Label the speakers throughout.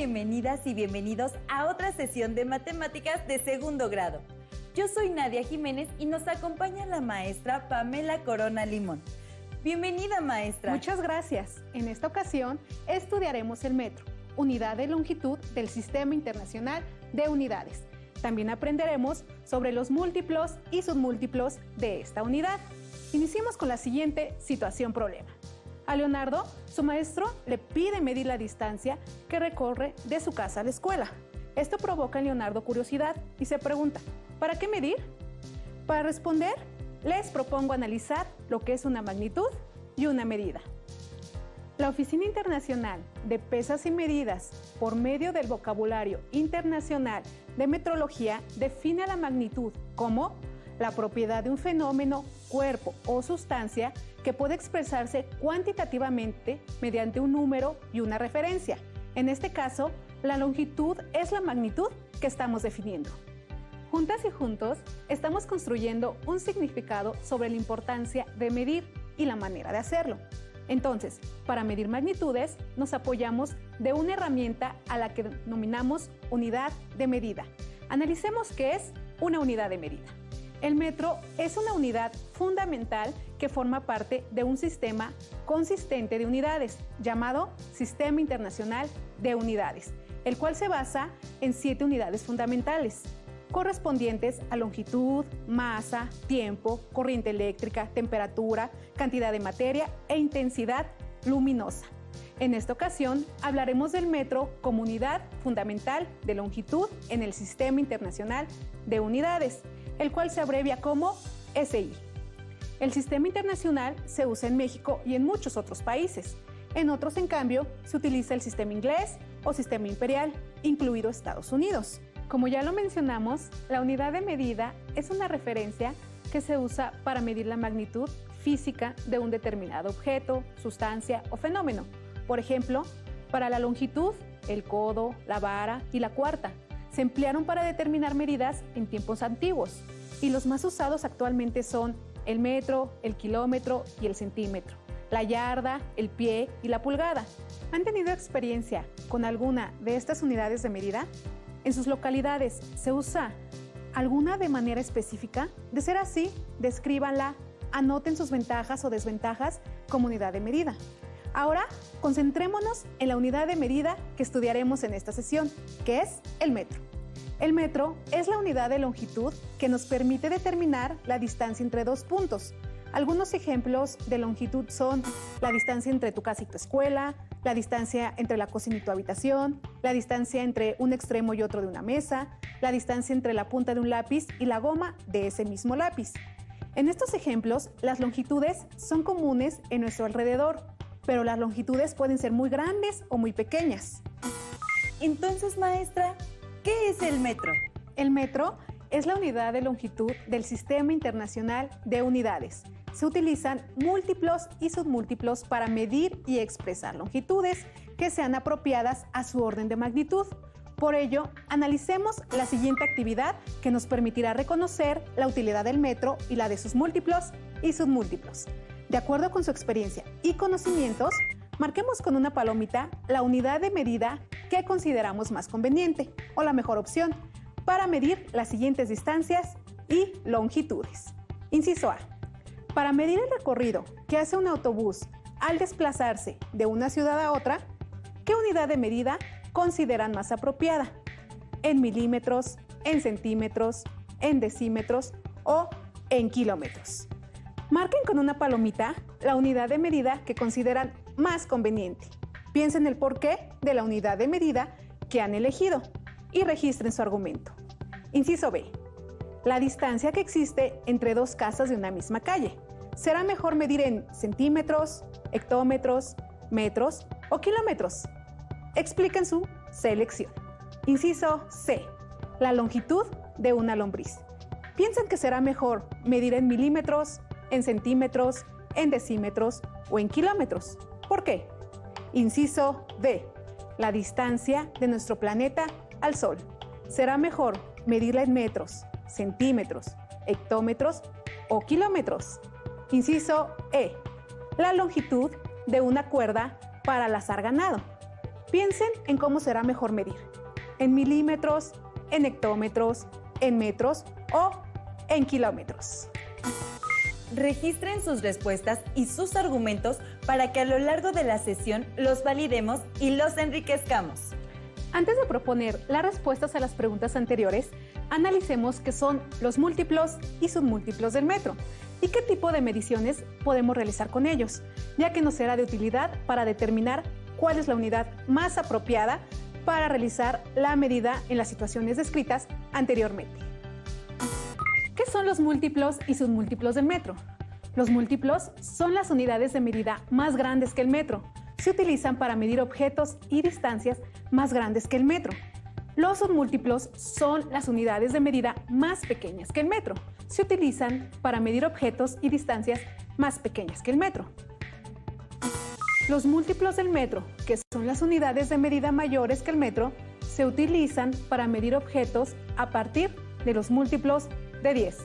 Speaker 1: bienvenidas y bienvenidos a otra sesión de matemáticas de segundo grado. Yo soy Nadia Jiménez y nos acompaña la maestra Pamela Corona Limón. Bienvenida, maestra.
Speaker 2: Muchas gracias. En esta ocasión estudiaremos el metro, unidad de longitud del Sistema Internacional de Unidades. También aprenderemos sobre los múltiplos y submúltiplos de esta unidad. Iniciemos con la siguiente situación-problema. A Leonardo, su maestro le pide medir la distancia que recorre de su casa a la escuela. Esto provoca en Leonardo curiosidad y se pregunta, ¿para qué medir? Para responder, les propongo analizar lo que es una magnitud y una medida. La Oficina Internacional de Pesas y Medidas, por medio del vocabulario internacional de metrología, define la magnitud como la propiedad de un fenómeno, cuerpo o sustancia que puede expresarse cuantitativamente mediante un número y una referencia. En este caso, la longitud es la magnitud que estamos definiendo. Juntas y juntos, estamos construyendo un significado sobre la importancia de medir y la manera de hacerlo. Entonces, para medir magnitudes, nos apoyamos de una herramienta a la que denominamos unidad de medida. Analicemos qué es una unidad de medida. El metro es una unidad fundamental que forma parte de un sistema consistente de unidades llamado Sistema Internacional de Unidades, el cual se basa en 7 unidades fundamentales, correspondientes a longitud, masa, tiempo, corriente eléctrica, temperatura, cantidad de materia e intensidad luminosa. En esta ocasión hablaremos del metro como unidad fundamental de longitud en el Sistema Internacional de Unidades, el cual se abrevia como SI. El Sistema Internacional se usa en México y en muchos otros países. En otros, en cambio, se utiliza el sistema inglés o sistema imperial, incluido Estados Unidos. Como ya lo mencionamos, la unidad de medida es una referencia que se usa para medir la magnitud física de un determinado objeto, sustancia o fenómeno. Por ejemplo, para la longitud, el codo, la vara y la cuarta se emplearon para determinar medidas en tiempos antiguos y los más usados actualmente son el metro, el kilómetro y el centímetro, la yarda, el pie y la pulgada. ¿Han tenido experiencia con alguna de estas unidades de medida? ¿En sus localidades se usa alguna de manera específica? De ser así, descríbanla, anoten sus ventajas o desventajas como unidad de medida. Ahora, concentrémonos en la unidad de medida que estudiaremos en esta sesión, que es el metro. El metro es la unidad de longitud que nos permite determinar la distancia entre dos puntos. Algunos ejemplos de longitud son la distancia entre tu casa y tu escuela, la distancia entre la cocina y tu habitación, la distancia entre un extremo y otro de una mesa, la distancia entre la punta de un lápiz y la goma de ese mismo lápiz. En estos ejemplos, las longitudes son comunes en nuestro alrededor, pero las longitudes pueden ser muy grandes o muy pequeñas.
Speaker 1: Entonces, maestra, ¿qué es el metro?
Speaker 2: El metro es la unidad de longitud del Sistema Internacional de Unidades. Se utilizan múltiplos y submúltiplos para medir y expresar longitudes que sean apropiadas a su orden de magnitud. Por ello, analicemos la siguiente actividad que nos permitirá reconocer la utilidad del metro y la de sus múltiplos y submúltiplos. De acuerdo con su experiencia y conocimientos, marquemos con una palomita la unidad de medida que consideramos más conveniente o la mejor opción para medir las siguientes distancias y longitudes. Inciso A. Para medir el recorrido que hace un autobús al desplazarse de una ciudad a otra, ¿qué unidad de medida consideran más apropiada? ¿En milímetros, en centímetros, en decímetros o en kilómetros? Marquen con una palomita la unidad de medida que consideran más conveniente. Piensen el porqué de la unidad de medida que han elegido y registren su argumento. Inciso B. La distancia que existe entre dos casas de una misma calle. ¿Será mejor medir en centímetros, hectómetros, metros o kilómetros? Expliquen su selección. Inciso C. La longitud de una lombriz. ¿Piensan que será mejor medir en milímetros, en centímetros, en decímetros o en kilómetros? ¿Por qué? Inciso D. La distancia de nuestro planeta al Sol. ¿Será mejor medirla en metros, centímetros, hectómetros o kilómetros? Inciso E. La longitud de una cuerda para lazar ganado. Piensen en cómo será mejor medir: en milímetros, en hectómetros, en metros o en kilómetros.
Speaker 1: Registren sus respuestas y sus argumentos para que a lo largo de la sesión los validemos y los enriquezcamos.
Speaker 2: Antes de proponer las respuestas a las preguntas anteriores, analicemos qué son los múltiplos y submúltiplos del metro y qué tipo de mediciones podemos realizar con ellos, ya que nos será de utilidad para determinar cuál es la unidad más apropiada para realizar la medida en las situaciones descritas anteriormente. ¿Qué son los múltiplos y submúltiplos del metro? Los múltiplos son las unidades de medida más grandes que el metro. Se utilizan para medir objetos y distancias más grandes que el metro. Los submúltiplos son las unidades de medida más pequeñas que el metro. Se utilizan para medir objetos y distancias más pequeñas que el metro. Los múltiplos del metro, que son las unidades de medida mayores que el metro, se utilizan para medir objetos a partir de los múltiplos de 10.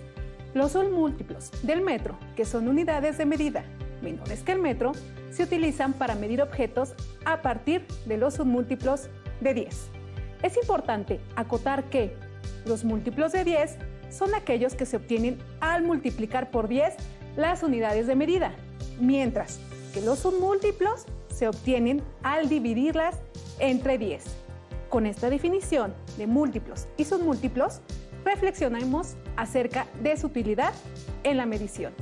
Speaker 2: Los submúltiplos del metro, que son unidades de medida menores que el metro, se utilizan para medir objetos a partir de los submúltiplos de 10. Es importante acotar que los múltiplos de 10 son aquellos que se obtienen al multiplicar por 10 las unidades de medida, mientras que los submúltiplos se obtienen al dividirlas entre 10. Con esta definición de múltiplos y submúltiplos, reflexionemos acerca de su utilidad en la medición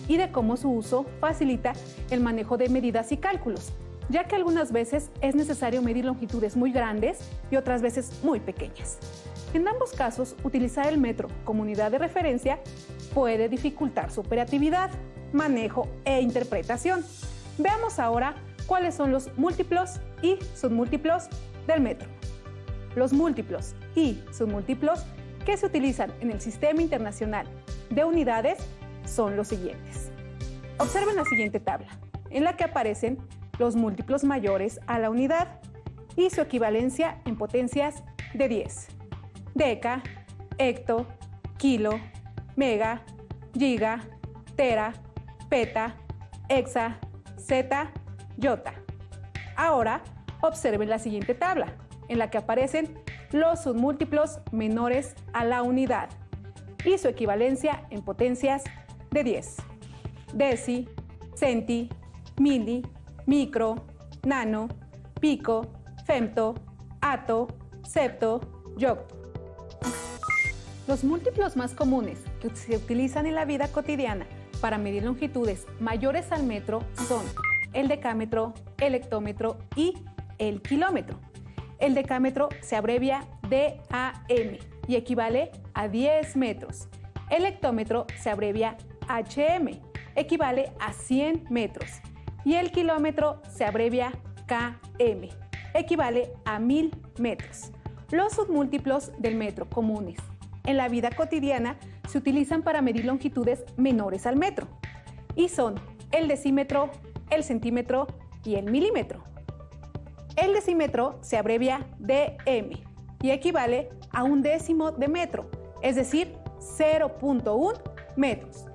Speaker 2: y de cómo su uso facilita el manejo de medidas y cálculos, ya que algunas veces es necesario medir longitudes muy grandes y otras veces muy pequeñas. En ambos casos, utilizar el metro como unidad de referencia puede dificultar su operatividad, manejo e interpretación. Veamos ahora cuáles son los múltiplos y submúltiplos del metro. Los múltiplos y submúltiplos que se utilizan en el Sistema Internacional de Unidades son los siguientes. Observen la siguiente tabla, en la que aparecen los múltiplos mayores a la unidad y su equivalencia en potencias de 10. Deca, hecto, kilo, mega, giga, tera, peta, hexa, zeta, yota. Ahora, observen la siguiente tabla, en la que aparecen los submúltiplos menores a la unidad y su equivalencia en potencias de 10. Deci, centi, mili, micro, nano, pico, femto, ato, septo, yocto. Los múltiplos más comunes que se utilizan en la vida cotidiana para medir longitudes mayores al metro son el decámetro, el hectómetro y el kilómetro. El decámetro se abrevia DAM y equivale a 10 metros. El hectómetro se abrevia HM, equivale a 100 metros. Y el kilómetro se abrevia KM, equivale a 1000 metros. Los submúltiplos del metro comunes en la vida cotidiana se utilizan para medir longitudes menores al metro y son el decímetro, el centímetro y el milímetro. El decímetro se abrevia DM y equivale a 1/10 de metro, es decir, 0.1 metros.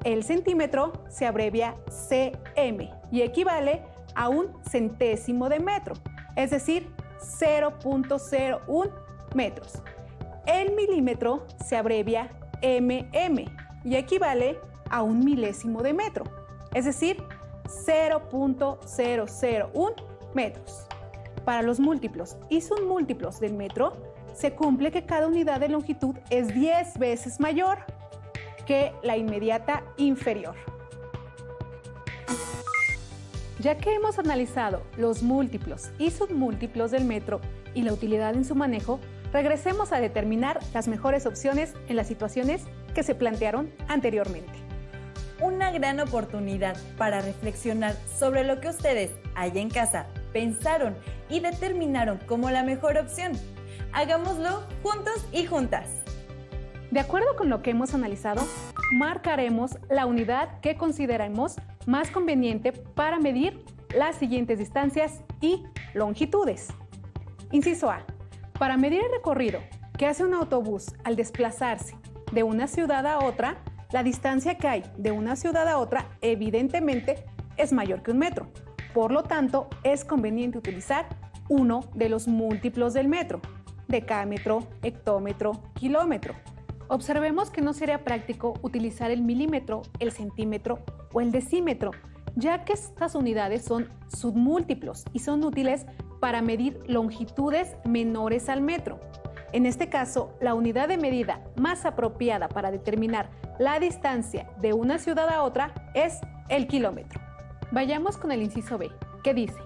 Speaker 2: El centímetro se abrevia CM y equivale a 1/1000 de metro, es decir, 0.01 metros. El milímetro se abrevia MM y equivale a 1/1000 de metro, es decir, 0.001 metros. Para los múltiplos y submúltiplos del metro, se cumple que cada unidad de longitud es 10 veces mayor que la inmediata inferior. Ya que hemos analizado los múltiplos y submúltiplos del metro y la utilidad en su manejo, regresemos a determinar las mejores opciones en las situaciones que se plantearon anteriormente.
Speaker 1: Una gran oportunidad para reflexionar sobre lo que ustedes allá en casa pensaron y determinaron como la mejor opción. Hagámoslo juntos y juntas.
Speaker 2: De acuerdo con lo que hemos analizado, marcaremos la unidad que consideremos más conveniente para medir las siguientes distancias y longitudes. Inciso A. Para medir el recorrido que hace un autobús al desplazarse de una ciudad a otra, la distancia que hay de una ciudad a otra evidentemente es mayor que un metro. Por lo tanto, es conveniente utilizar uno de los múltiplos del metro: decámetro, hectómetro, kilómetro. Observemos que no sería práctico utilizar el milímetro, el centímetro o el decímetro, ya que estas unidades son submúltiplos y son útiles para medir longitudes menores al metro. En este caso, la unidad de medida más apropiada para determinar la distancia de una ciudad a otra es el kilómetro. Vayamos con el inciso B, que dice: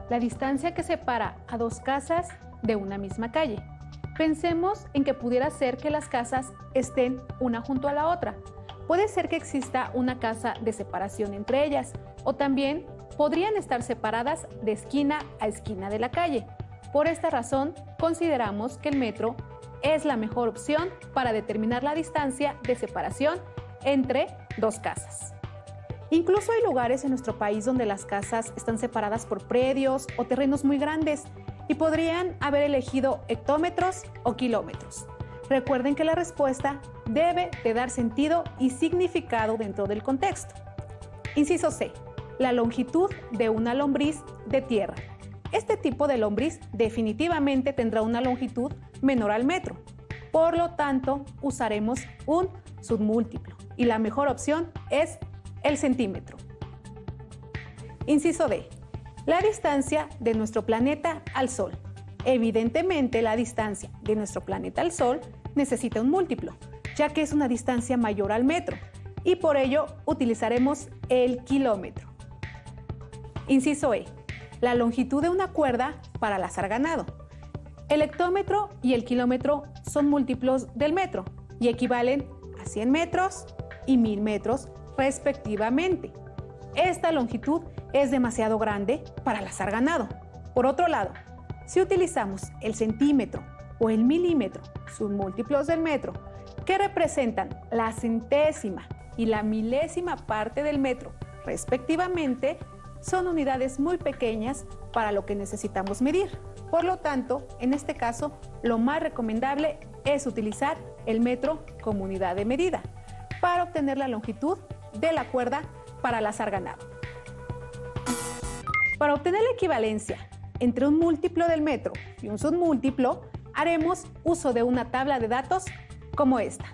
Speaker 2: la distancia que separa a dos casas de una misma calle. Pensemos en que pudiera ser que las casas estén una junto a la otra. Puede ser que exista una casa de separación entre ellas, o también podrían estar separadas de esquina a esquina de la calle. Por esta razón, consideramos que el metro es la mejor opción para determinar la distancia de separación entre dos casas. Incluso hay lugares en nuestro país donde las casas están separadas por predios o terrenos muy grandes y podrían haber elegido hectómetros o kilómetros. Recuerden que la respuesta debe de dar sentido y significado dentro del contexto. Inciso C. La longitud de una lombriz de tierra. Este tipo de lombriz definitivamente tendrá una longitud menor al metro. Por lo tanto, usaremos un submúltiplo y la mejor opción es el centímetro. Inciso D. La distancia de nuestro planeta al Sol. Evidentemente, la distancia de nuestro planeta al Sol necesita un múltiplo, ya que es una distancia mayor al metro, y por ello utilizaremos el kilómetro. Inciso E. La longitud de una cuerda para lazar ganado. El hectómetro y el kilómetro son múltiplos del metro y equivalen a 100 metros y 1000 metros respectivamente. Esta longitud es demasiado grande para lazar ganado. Por otro lado, si utilizamos el centímetro o el milímetro, submúltiplos del metro, que representan la centésima y la milésima parte del metro respectivamente, son unidades muy pequeñas para lo que necesitamos medir. Por lo tanto, en este caso, lo más recomendable es utilizar el metro como unidad de medida para obtener la longitud de la cuerda para lazar ganado. Para obtener la equivalencia entre un múltiplo del metro y un submúltiplo, haremos uso de una tabla de datos como esta.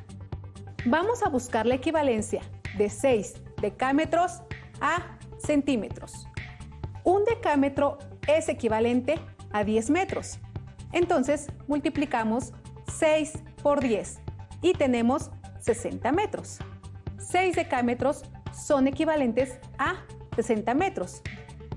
Speaker 2: Vamos a buscar la equivalencia de 6 decámetros a centímetros. Un decámetro es equivalente a 10 metros. Entonces, multiplicamos 6 por 10 y tenemos 60 metros. 6 decámetros son equivalentes a 60 metros.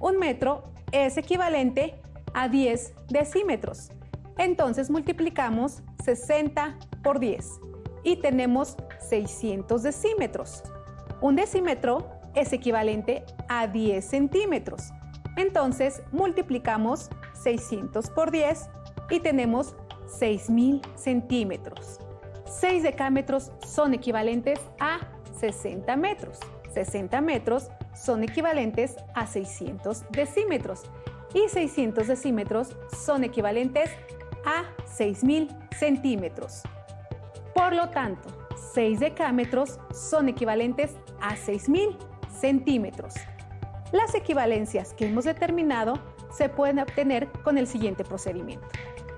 Speaker 2: Un metro es equivalente a 10 decímetros. Entonces, multiplicamos 60 por 10 y tenemos 600 decímetros. Un decímetro es equivalente a 10 centímetros. Entonces, multiplicamos 600 por 10 y tenemos 6000 centímetros. 6 decámetros son equivalentes a 60 metros. 60 metros son equivalentes a 600 decímetros. Y 600 decímetros son equivalentes a 6000 centímetros. Por lo tanto, 6 decámetros son equivalentes a 6000 centímetros. Las equivalencias que hemos determinado se pueden obtener con el siguiente procedimiento.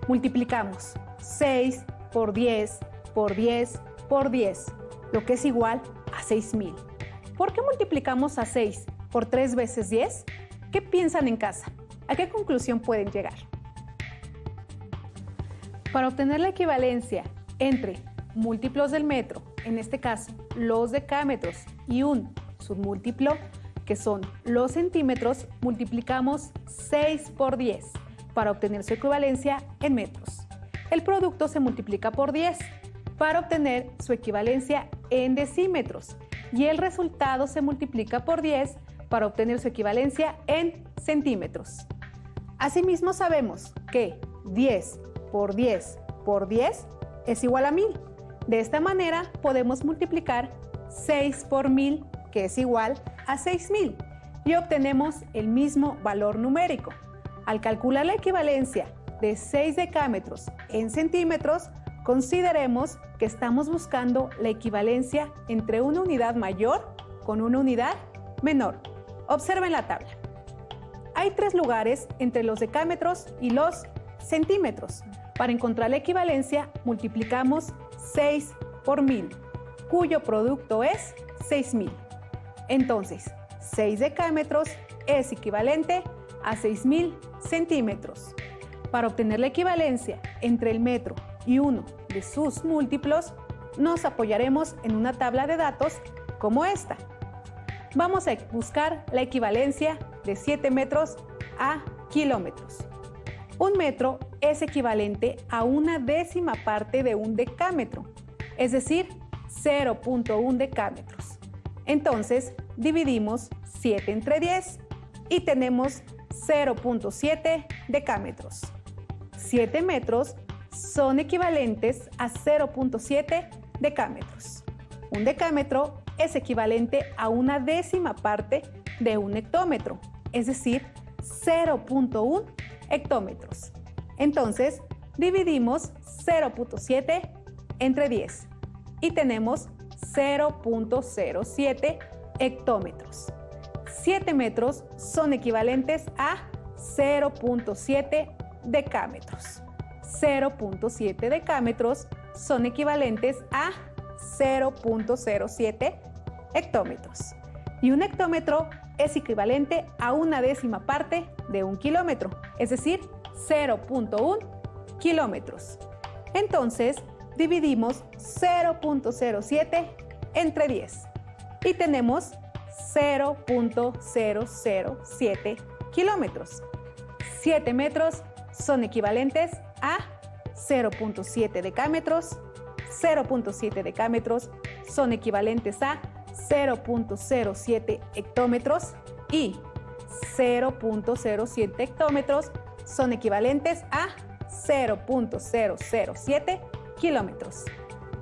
Speaker 2: Multiplicamos 6 por 10 por 10 por 10, lo que es igual a 6000. ¿Por qué multiplicamos a 6 por 3 veces 10? ¿Qué piensan en casa? ¿A qué conclusión pueden llegar? Para obtener la equivalencia entre múltiplos del metro, en este caso los decámetros, y un submúltiplo, que son los centímetros, multiplicamos 6 por 10 para obtener su equivalencia en metros. El producto se multiplica por 10 para obtener su equivalencia en decímetros y el resultado se multiplica por 10 para obtener su equivalencia en centímetros. Asimismo, sabemos que 10 por 10 por 10 es igual a 1000. De esta manera podemos multiplicar 6 por 1000, que es igual a 6000, y obtenemos el mismo valor numérico. Al calcular la equivalencia de 6 decámetros en centímetros, consideremos que estamos buscando la equivalencia entre una unidad mayor con una unidad menor. Observen la tabla. hay 3 lugares entre los decámetros y los centímetros. Para encontrar la equivalencia, multiplicamos 6 por 1000, cuyo producto es 6000. Entonces, 6 decámetros es equivalente a 6000 centímetros. Para obtener la equivalencia entre el metro y uno de sus múltiplos, nos apoyaremos en una tabla de datos como esta. Vamos a buscar la equivalencia de 7 metros a kilómetros. Un metro es equivalente a una décima parte de un decámetro, es decir, 0.1 decámetros. Entonces, dividimos 7 entre 10 y tenemos 0.7 decámetros. 7 metros son equivalentes a 0.7 decámetros. Un decámetro es equivalente a una décima parte de un hectómetro, es decir, 0.1 hectómetros. Entonces, dividimos 0.7 entre 10 y tenemos 0.07 hectómetros. 7 metros son equivalentes a 0.7 decámetros. 0.7 decámetros son equivalentes a 0.07 hectómetros. Y un hectómetro es equivalente a una décima parte de un kilómetro, es decir, 0.1 kilómetros. Entonces, dividimos 0.07 entre 10 y tenemos 0.007 kilómetros. 7 metros son equivalentes a 0.7 decámetros. 0.7 decámetros son equivalentes a 0.07 hectómetros y 0.07 hectómetros son equivalentes a 0.007 kilómetros.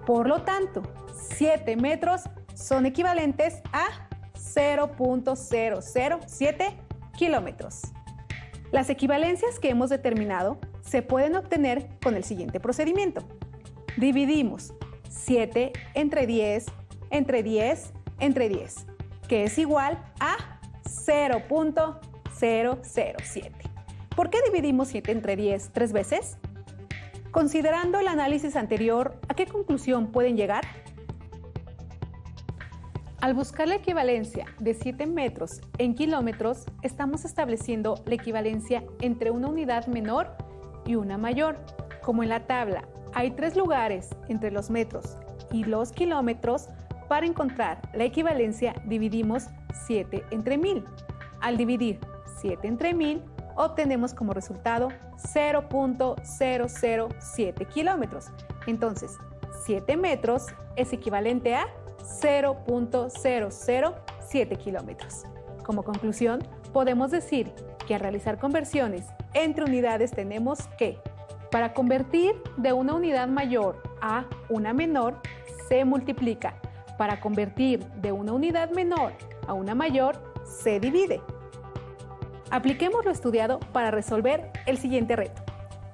Speaker 2: Por lo tanto, 7 metros son equivalentes a 0.007 kilómetros. Las equivalencias que hemos determinado se pueden obtener con el siguiente procedimiento. Dividimos 7 entre 10 entre 10 entre 10, que es igual a 0.007. ¿Por qué dividimos 7 entre 10 3 veces? Considerando el análisis anterior, ¿a qué conclusión pueden llegar? Al buscar la equivalencia de 7 metros en kilómetros, estamos estableciendo la equivalencia entre una unidad menor y una mayor. Como en la tabla hay 3 lugares entre los metros y los kilómetros, para encontrar la equivalencia dividimos 7 entre 1000. Al dividir 7 entre 1000, obtenemos como resultado 0.007 kilómetros. Entonces, 7 metros es equivalente a 0.007 kilómetros. Como conclusión, podemos decir que al realizar conversiones entre unidades tenemos que, para convertir de una unidad mayor a una menor, se multiplica. Para convertir de una unidad menor a una mayor, se divide. Apliquemos lo estudiado para resolver el siguiente reto.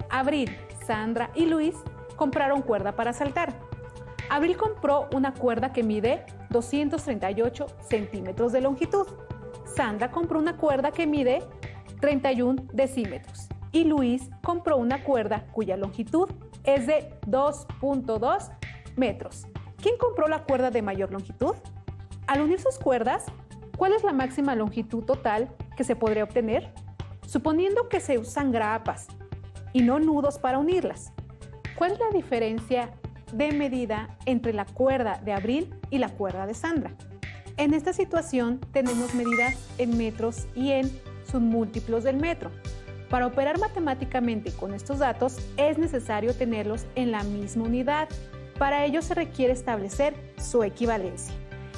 Speaker 2: Abril, Sandra y Luis compraron cuerda para saltar. Abril compró una cuerda que mide 238 centímetros de longitud. Sandra compró una cuerda que mide 31 decímetros. Y Luis compró una cuerda cuya longitud es de 2.2 metros. ¿Quién compró la cuerda de mayor longitud? Al unir sus cuerdas, ¿cuál es la máxima longitud total que se podría obtener? Suponiendo que se usan grapas y no nudos para unirlas, ¿cuál es la diferencia de medida entre la cuerda de Abril y la cuerda de Sandra? En esta situación tenemos medidas en metros y en submúltiplos del metro. Para operar matemáticamente con estos datos es necesario tenerlos en la misma unidad. Para ello se requiere establecer su equivalencia.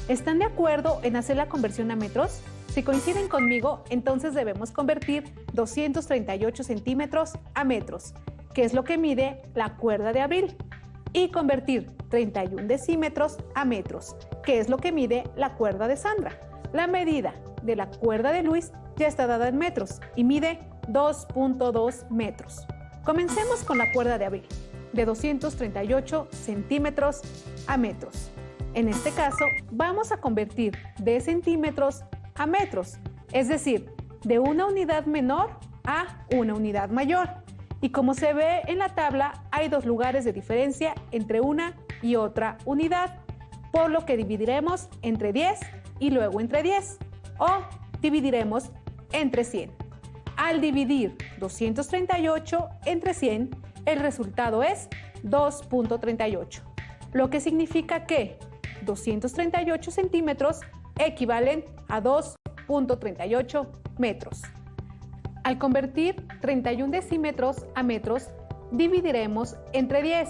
Speaker 2: ¿Están de acuerdo en hacer la conversión a metros? Si coinciden conmigo, entonces debemos convertir 238 centímetros a metros, que es lo que mide la cuerda de Abril, y convertir 31 decímetros a metros, que es lo que mide la cuerda de Sandra. La medida de la cuerda de Luis ya está dada en metros y mide 2.2 metros. Comencemos con la cuerda de Abril, de 238 centímetros a metros. En este caso, vamos a convertir de centímetros a metros, es decir, de una unidad menor a una unidad mayor. Y como se ve en la tabla, hay dos lugares de diferencia entre una y otra unidad, por lo que dividiremos entre 10 y luego entre 10, o dividiremos entre 100. Al dividir 238 entre 100, el resultado es 2.38, lo que significa que 238 centímetros equivalen a 2.38 metros. Al convertir 31 decímetros a metros, dividiremos entre 10,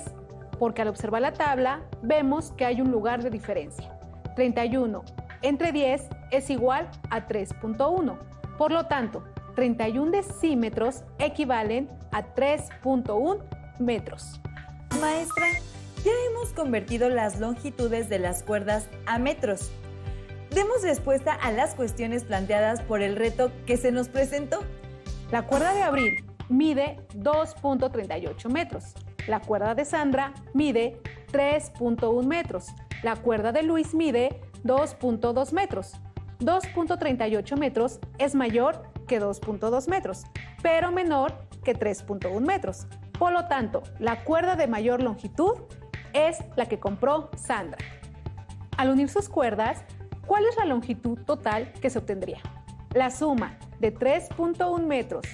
Speaker 2: porque al observar la tabla vemos que hay un lugar de diferencia. 31 entre 10 es igual a 3.1. Por lo tanto, 31 decímetros equivalen a 3.1 metros.
Speaker 1: Maestra, ya hemos convertido las longitudes de las cuerdas a metros. Demos respuesta a las cuestiones planteadas por el reto que se nos presentó.
Speaker 2: La cuerda de Abril mide 2.38 metros. La cuerda de Sandra mide 3.1 metros. La cuerda de Luis mide 2.2 metros. 2.38 metros es mayor que 2.2 metros, pero menor que 3.1 metros. Por lo tanto, la cuerda de mayor longitud es la que compró Sandra. Al unir sus cuerdas, ¿cuál es la longitud total que se obtendría? La suma de 3.1 metros,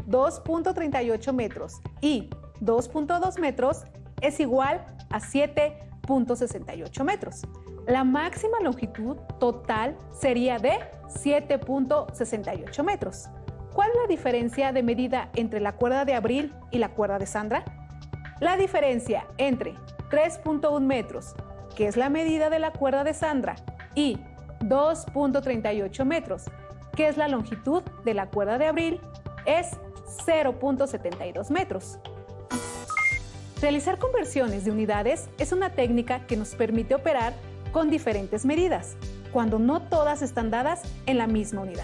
Speaker 2: 2.38 metros y 2.2 metros es igual a 7.68 metros. La máxima longitud total sería de 7.68 metros. ¿Cuál es la diferencia de medida entre la cuerda de Abril y la cuerda de Sandra? La diferencia entre 3.1 metros, que es la medida de la cuerda de Sandra, y 2.38 metros, que es la longitud de la cuerda de Abril, es 0.72 metros. Realizar conversiones de unidades es una técnica que nos permite operar con diferentes medidas, cuando no todas están dadas en la misma unidad.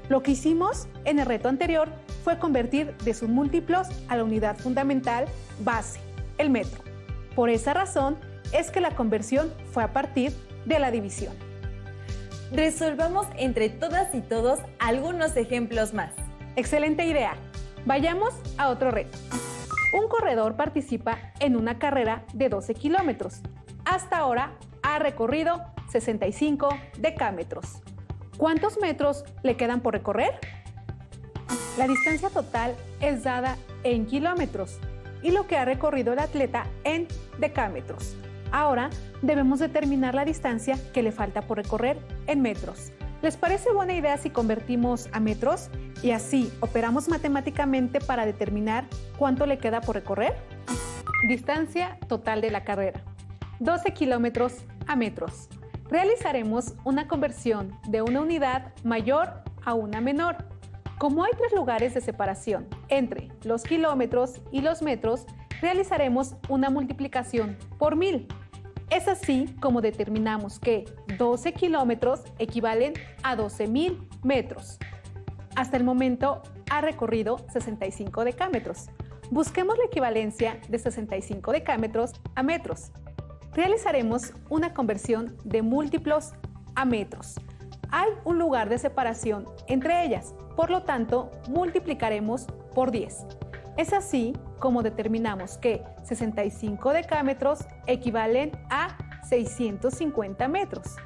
Speaker 2: Lo que hicimos en el reto anterior fue convertir de sus múltiplos a la unidad fundamental base, el metro. Por esa razón es que la conversión fue a partir de la división.
Speaker 1: Resolvamos entre todas y todos algunos ejemplos más.
Speaker 2: Excelente idea. Vayamos a otro reto. Un corredor participa en una carrera de 12 kilómetros. Hasta ahora ha recorrido 65 decámetros. ¿Cuántos metros le quedan por recorrer? La distancia total es dada en kilómetros y lo que ha recorrido el atleta en decámetros. Ahora debemos determinar la distancia que le falta por recorrer en metros. ¿Les parece buena idea si convertimos a metros y así operamos matemáticamente para determinar cuánto le queda por recorrer? Distancia total de la carrera: 12 kilómetros a metros. Realizaremos una conversión de una unidad mayor a una menor. Como hay 3 lugares de separación entre los kilómetros y los metros, realizaremos una multiplicación por 1000. Es así como determinamos que 12 kilómetros equivalen a 12.000 metros. Hasta el momento ha recorrido 65 decámetros. Busquemos la equivalencia de 65 decámetros a metros. Realizaremos una conversión de múltiplos a metros. Hay un lugar de separación entre ellas, por lo tanto, multiplicaremos por 10. Es así como determinamos que 65 decámetros equivalen a 650 metros.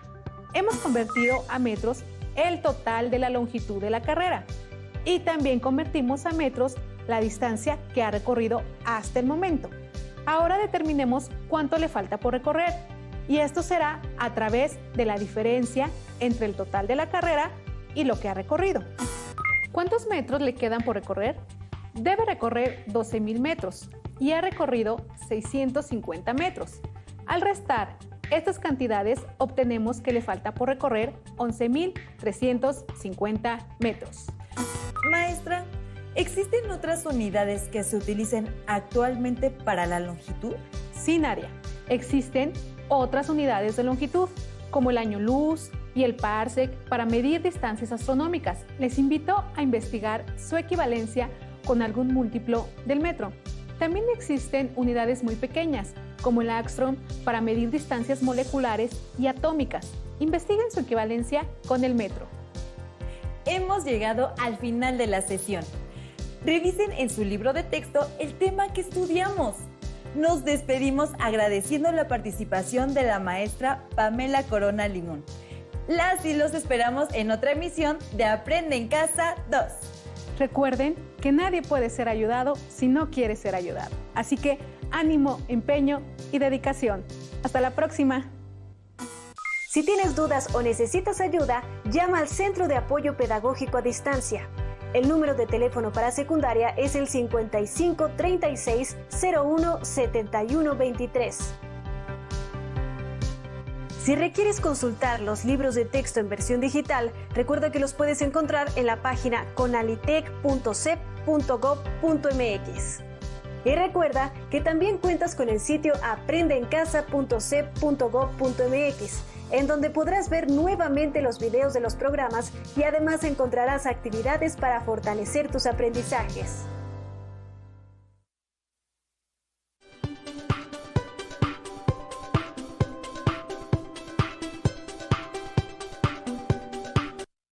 Speaker 2: Hemos convertido a metros el total de la longitud de la carrera y también convertimos a metros la distancia que ha recorrido hasta el momento. Ahora determinemos cuánto le falta por recorrer y esto será a través de la diferencia entre el total de la carrera y lo que ha recorrido. ¿Cuántos metros le quedan por recorrer? Debe recorrer 12.000 metros y ha recorrido 650 metros. Al restar estas cantidades obtenemos que le falta por recorrer 11.350 metros.
Speaker 1: Maestra, ¿existen otras unidades que se utilicen actualmente para la longitud?
Speaker 2: Sí, Nadia. Existen otras unidades de longitud, como el año luz y el parsec, para medir distancias astronómicas. Les invito a investigar su equivalencia con algún múltiplo del metro. También existen unidades muy pequeñas, como el angstrom, para medir distancias moleculares y atómicas. Investiguen su equivalencia con el metro.
Speaker 1: hemos llegado al final de la sesión. Revisen en su libro de texto el tema que estudiamos. Nos despedimos agradeciendo la participación de la maestra Pamela Corona Limón. Las y los esperamos en otra emisión de Aprende en Casa 2.
Speaker 2: Recuerden que nadie puede ser ayudado si no quiere ser ayudado. Así que ánimo, empeño y dedicación. Hasta la próxima.
Speaker 3: Si tienes dudas o necesitas ayuda, llama al Centro de Apoyo Pedagógico a Distancia. El número de teléfono para secundaria es el 55 36 01 71 23. Si requieres consultar los libros de texto en versión digital, recuerda que los puedes encontrar en la página conalitec.cep.gov.mx. Y recuerda que también cuentas con el sitio aprendeencasa.cep.gov.mx, en donde podrás ver nuevamente los videos de los programas y además encontrarás actividades para fortalecer tus aprendizajes.